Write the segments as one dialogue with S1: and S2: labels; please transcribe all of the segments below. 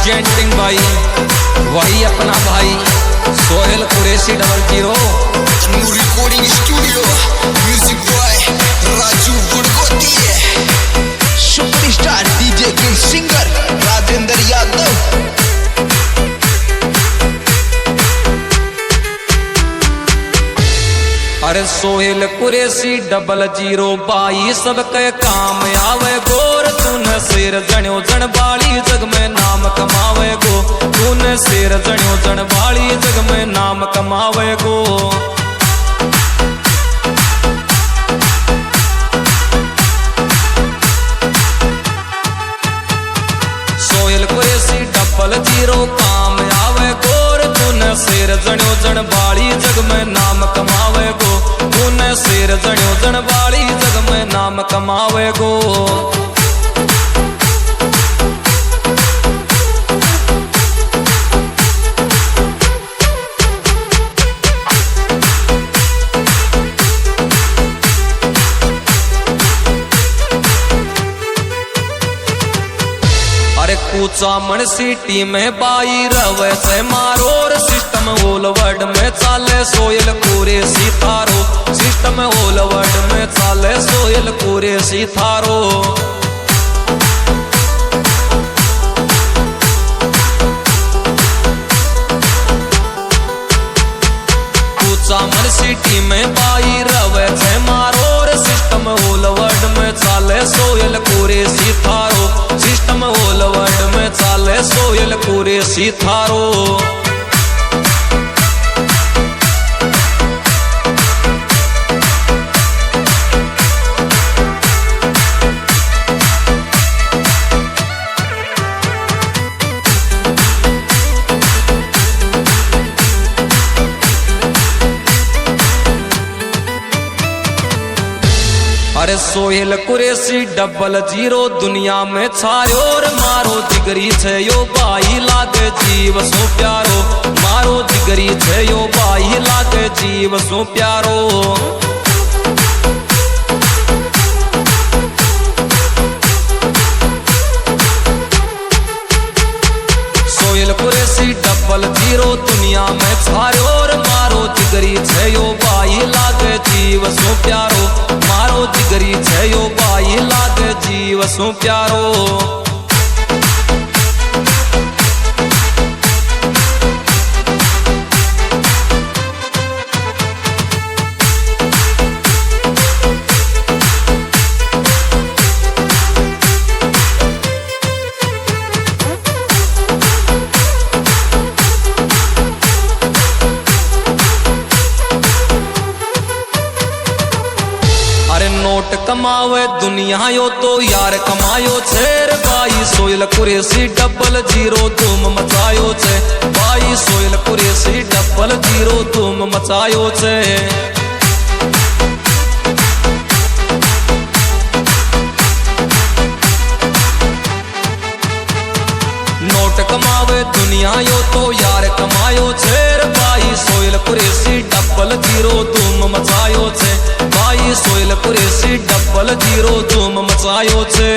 S1: Presenting भाई वही अपना भाई Sohail Qureshi 00
S2: recording studio music boy Raju गुड़गोती सुपरस्टार डीजे के सिंगर राजेंद्र यादव।
S1: अरे सोहेल कुरैशी 00 सबके काम आवे गोर तूने शेर जण्यो जनबाली जग में नाम कमावे गो तूने शेर जण्यो जनबाली जग में नाम कमावे गो। सोहेल कुरैशी 00 काम आवे गोर तूने शेर जण्यो जनबाली जग में नाम कमावे गो तूने शेर जण्यो जनबाली जग में नाम कमावे गो। अरे कुचामन सिटी में बाई रवे से मारोर सिस्टम ओलवर्ड में चाले सोहेल कुरैशी थारो सिस्टम ओलवर्ड में चाले सोहेल कुरैशी थारो। कुचामन सिटी में बाई रवे से मारोर सिस्टम ओलवर्ड में चाले सोहेल कुरैशी थारो सिस्टम ओलवर्ड में चाले सोहेल कुरैशी थारो। अरे सोहेल कुरैशी 00 दुनिया में छायो रे मारो जिगरी छे यो बाई लागे जीव सो प्यारो मारो जिगरी छे यो बाई लागे जीव सो प्यारो। सोहेल कुरैशी 00 दुनिया में छायो रे मारो जिगरी छे यो बाई लागे जीव सो प्यारो मारो जिगरी छे यो बाई लागे जीव सो प्यारो। अरे नोट कमावे दुनिया यो तो यार कमायो छे रे बाई सोहेल कुरैशी 00 धूम मचायो छे बाई सोहेल कुरैशी 00 धूम मचायो छे। नोट कमावे दुनिया यो तो यार कमायो छे रे बाई सोहेल कुरैशी 00 धूम मचायो छे बाई सोहेल कुरैशी 00 धूम मचायो छे।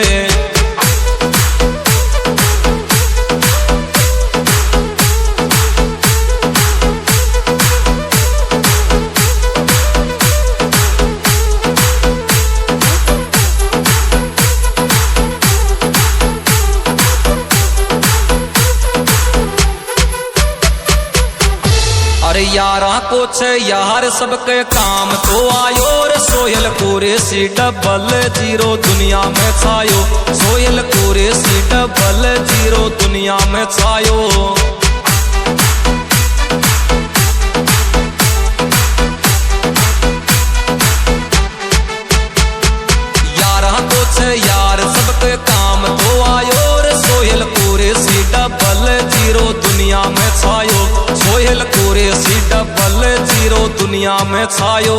S1: अरे यारा को छे यार सबके काम तो आयो रे सोहेल कुरैशी 00 दुनिया में छायो सोहेल कुरैशी 00 दुनिया में छायो। यारा को छे यार सबके काम तो आयो रे सोहेल कुरैशी 00 दुनिया में छायो सोहेल कुरैशी 00 दुनिया में छायो।